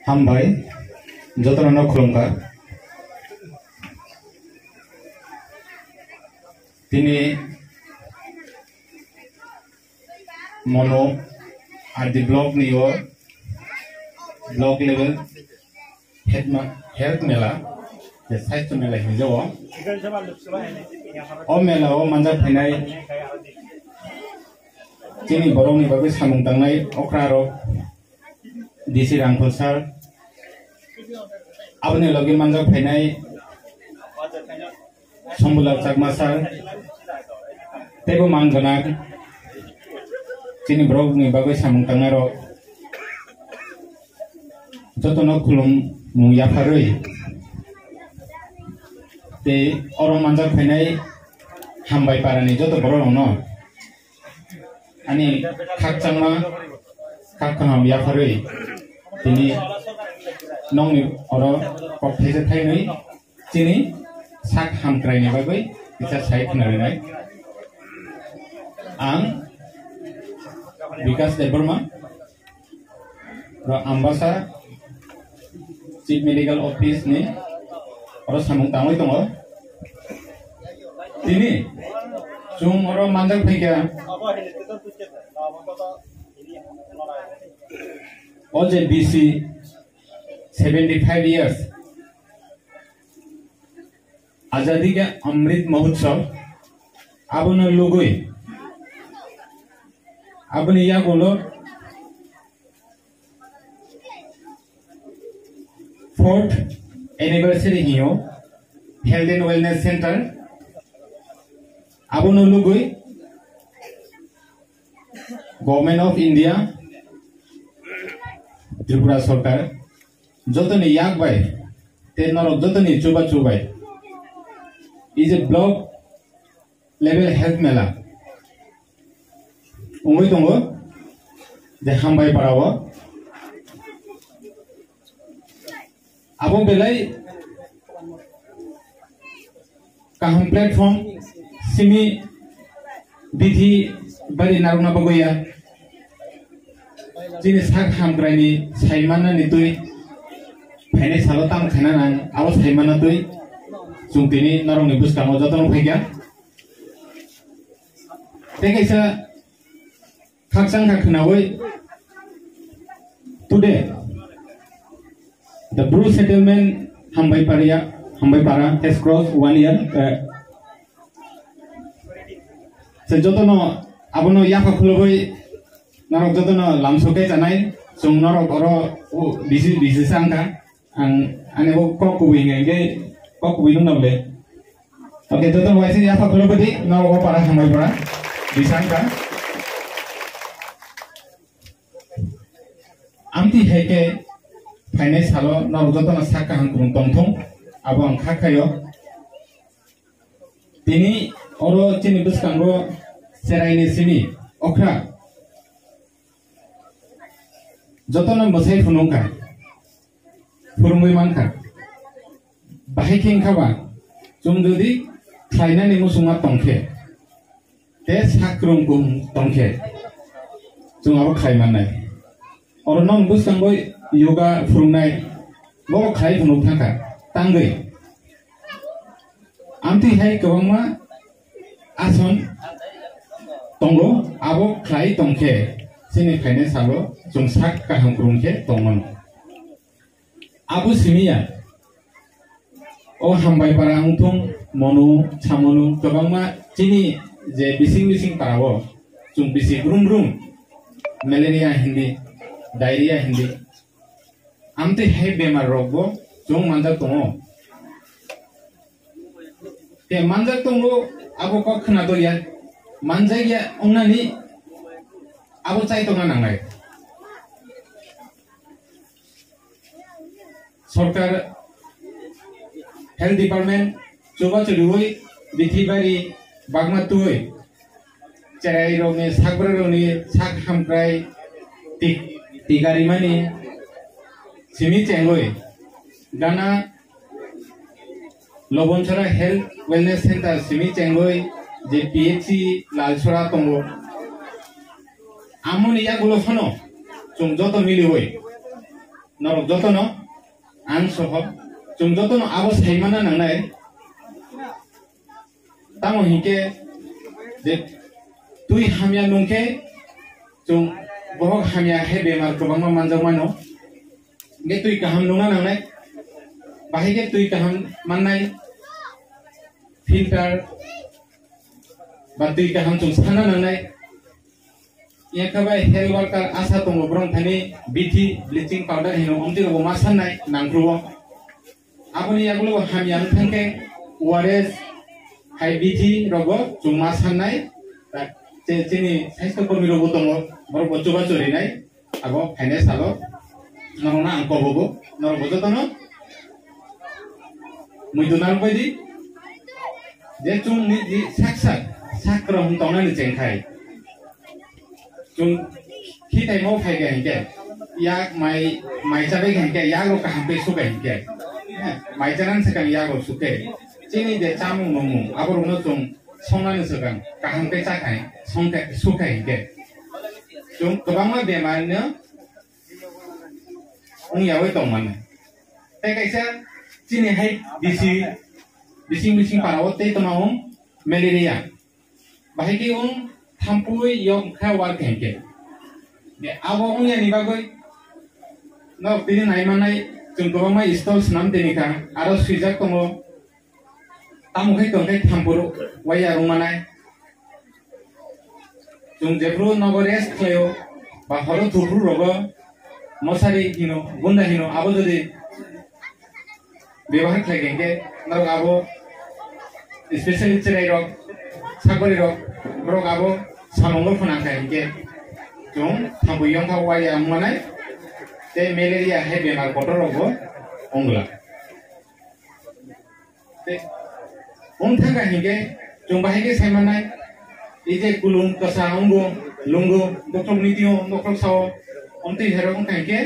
हामबाय जतन खुलुमबाय दिनै मनो at the block niyo block level health mela the site mela hijawo o mela o manja phainai chini borongni bagai samung tangnai okraro disi rangkol sar abone logi manja phainai sombulak chakma sar tebo mangana chini borongni bagai samung tangnaro jotono khulum mung yafaroi te orang manja phainai hambai parani joto borong no ani khakchangma khakkham yafaroi tini nongni oro kopthese thainai chini sak hamkraini bagai bisa sai khnarinai ang Vikas Deborma ro ambasa Chief Medical Office ni oro samung tangoi tongo tini chung oro manjak phaikya oje BC 75 years आजादी का अमृत महोत्सव आपने लोगों आपने या बोलो 4th anniversary हियो health and wellness centre आपने लोगों गवर्नमेंट ऑफ इंडिया त्रिपुरा सरकार जोतनी याक बाय ते नरक जोतनी Chuba चुबाय is a block level health mela ungoi tongo je hambai parawo abo belai kaham platform simi bithi bari naruna bagoya jini sak hamgraini saimana nitui phaine salotam khana nang abo saimana tui chung tini narong ni buskamo jotono phaikya tekaisa khakchang khakhnawoi today the Bru settlement hambai para has crossed 1 year se jotono abono yafa khuloboi narok jotono lamsoke janai chung narok oro bisi sangka ang anebo kokkuwi ngenge kok bingung namle oke toto waisi apa belum bedi nawa para hambai para disangka amti heke finance halo nawa toto na saka hangkung tongtong abang khakayo tini oro chini buskango seraini sini okra joto na mosai phunungka phurmui manka bahiking khaba chung jodi khlainani musunga tongkhe te sakrum kum tongkhe chung abo khlaimanai oro nong busangoi yoga phurungnai bo khlai phunuk thaka tangai amti hai kwangma ason tongo abo khlai tongkhe sini khaine salo chung sak kaham krumkhe tongmon abo simia o hambai para ungtung monu chamonu kobangma chini je bising parawo chung bisi brum malaria hindi diarrhea hindi amte hai bemar rogbo chung manja tongo te manja tongo abo ko khna do ya manja ya ongnani abo chai tonga nangai सरकार health department Chuba चुलुई बिथिबारी बागमातुई Cherai रोने सागब्रा रोने साग हामक्राय टिगारिमानी सिमी चेंगोई गाना लबनसरा health wellness centre Simi चेंगोई J PHC लालसरा तंगो amon ya gulo phano chung joto mili hoi norok joto no ang soho chung joto no abo saimana nangnai tamo hingke je tui hamya nungke chung bohok hamya he bemar kobangma manjak mano ge tui kaham nungna nangnai bahige tui kaham mannai filter ba tui kaham chung sana nangnai ya kabai health worker asa tongo brong thani bithi bleaching powder hino omti ro masanai nangruo aboni yagulo hamyang thangke ORS hai bithi rogo chung masanai chini saisto kormi rogo tongo bor bochuba chori nai abo phaine salo norona angko bobo nor bojo tono muidunar baidi je chung ni ji sak sakro hum tongna ni chengkhai chung khi thai mo phai ge hingke yak mai chabe hingke yak ro kaham pe su ge hingke mai janan sakang yak ro suke chini de chamung mongmung abor no chung songnani sakang kaham pe chakai songke suke hingke chung kobangma bemar no ung yawe tongman te kaisa chini hai bising parawo te tomahum malaria bahiki ung thampui yong khawar kengke de abo ung ya nibagoi no pini naimanai chung kobangma stol snam denika aro suijak tongo tamukhai tongkai thampuru waya rumanai chung jebru nogores khlayo ba horo thupru rogo mosari hino gunda hino abo jodi ব্যবহার খাইগে নরক আবো specially চেরাই rock সাগরি rock rock আবো সামঙ্গ ফনা খাইগে জং থামবুইয়ং থাওয়াই আমমানাই তে malaria হে বেমার কটর রগো অংলা তে অং থাকা হিগে জং বাহিগে সাইমানাই এই যে কুলুং কসা অঙ্গো লুঙ্গো ডক্টর নিতিও ডক্টর সাও অন্তি হেরং খাইগে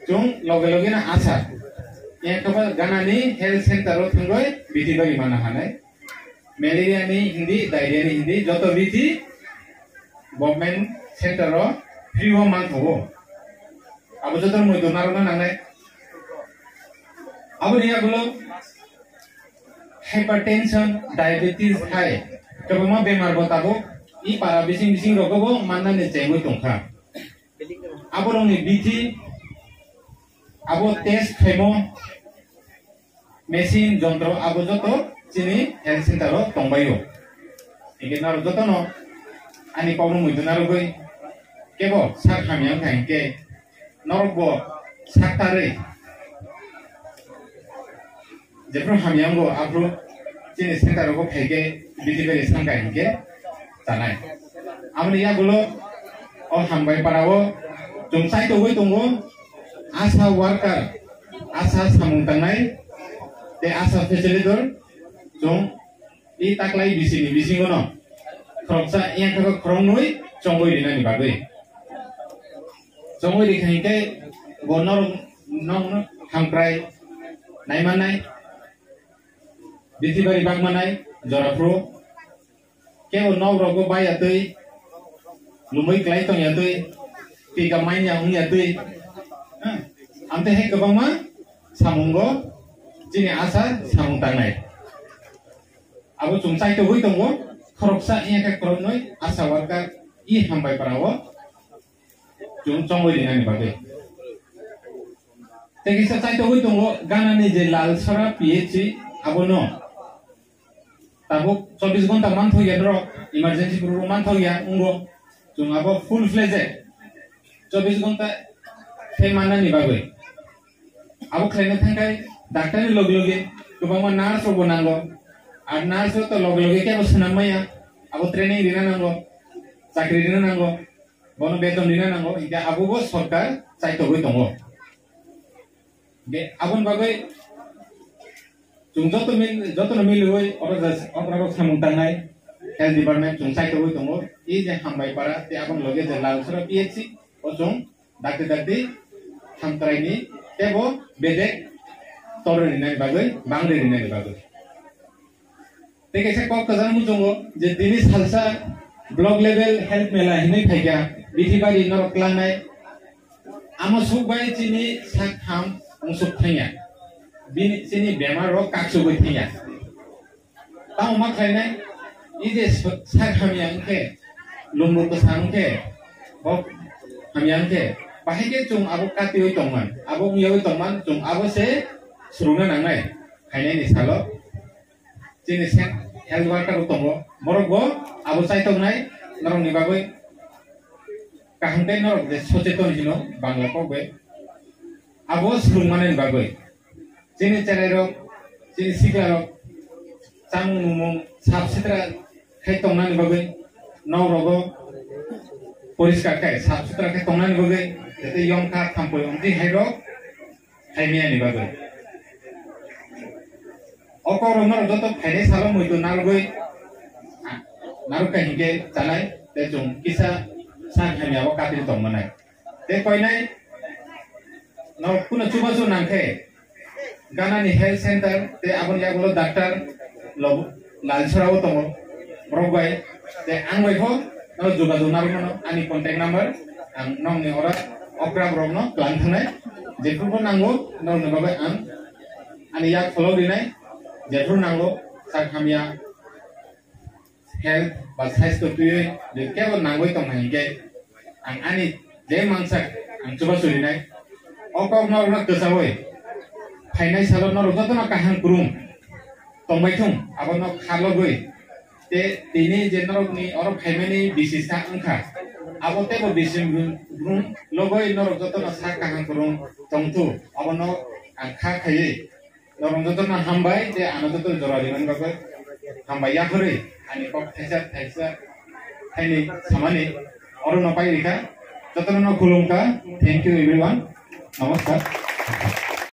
জং লগে লগে না আশা yang kabar ganani health center ro thanggoi bithi bagi mana hanai malaria ni hindi diarrhea ni hindi joto bithi government center ro free ho man thobo abo joto moi donar na nangai abo ni agulo hypertension diabetes hai kabama bemar botabo I para bising rogobo manna ne chemoi tongkha abo roni bithi abo test khemo machine jontro abo joto chini health center ro tongbayo igenar joto no ani pawno muidunar goi kebo sak hamyang thainke norbo saktare jepro hamyang go apro chini center ro phaike bidibere sangka hinke tanai amni ya gulo o hambai parao jumsai to goi tongo asa worker asa samung tanai te asa facilitator jong I taklai bising no kroksa yang ka kronoi chongoi dina ni bagoi chongoi dikhai ke gonor nong hamkrai naimanai bisibari bagmanai jorapro ke no rogo bayatoi lumoi klai tong yatoi tiga main yang yatoi amte he kabangma samunggo chini asa samung tangnai abo chumsai to hoi tongo khoroksa eka kronoi asa worker I hambai parawo chung chongoi dinani bagai tegisa chai to hoi tongo ganani je lal sara PHC abo no tabo 24 ghonta man thoya dro emergency pro man thoya ungo chung abo full fledged 24 ghonta সেই মানা নিবাগৈ আবো খাইনা থাকাই doctor লগে লগে গোবাংমা nurse হবো নাঙ্গো আর nurse তো লগে লগে কে বসে নামাইয়া আবো ট্রেনিং দিনা নাঙ্গো চাকরি দিনা নাঙ্গো বন বেতন দিনা নাঙ্গো ইটা আবো গো সরকার চাইতো গই দঙ্গো বে আবন বাগৈ जों जतन मिल होय अरग सामुं तांनाय हेल्थ डिपार्टमेंट जों चाइतो होय दङ इ जे हामबाय पारा ते आबन लगे जे लालसरा PHC ओ जों डाक्टर हामत्रायनि तेबो बेदे तोरनि नाय बागै बांग्रे नाय बागै ते कैसे कक कजान मु जों जे दिनि salsa block level health Mela हिनै फाइगा bithi bari norok klangnai amo sukbai chini sak ham ungsuk thanya bini chini bemar rok kaksugoi thanya tao ma khainai ije sak hamyang ke lumbu kesang ke bok hamyang ke bahike chung abo katioi tongman abo ngiyoi tongman chung abo se suruna nangnai khainai ni salo chini sen health worker tongo borok bo abo chai tongnai norok ni bagoi kahangkai norok de socheton hino bangla kogbe abo surungmanen bagoi chini cherai rok chini sigla rok chang numung sap sitra khai tongnani bagoi nau rogo poriskar khai sap sitra khai tongnani bagoi jate yongkha thampoi omti hai rok haimiani bagoi okoro norok joto phainai salo moito nargoi naruka hingke chanai te chung kisa sang haimiabo katil tongmanai te koinai norok puno chubasu nangkhe ganani health center te abon yagulo doctor lob lalsarao tongo brokbai te angbai ho no jogajog narmano ani contact number ang nongni ora okra brokno klang thangnai jefurbo nango nongni babai ang ani yak follow dinai jefur nango sak hamia health ba saisto tuye de kebo nangoi tongnai ge ang ani je mangsak ang chubasu dinai okok norok kesawoi phainai salo norok jotona kahang kurung tongbai thung abono khalogoi te tini je norok ni oro phaimani bisisa angkha abo tebo bisim brung logoi norok jotona sa kahang kurung tongtu abono angkha khai norok jotona hambai te ano joto jorali man bagoi hambai ya khore ani kok thaisa thaini samani oro no pai rika jotona no khulungka thank you everyone namaskar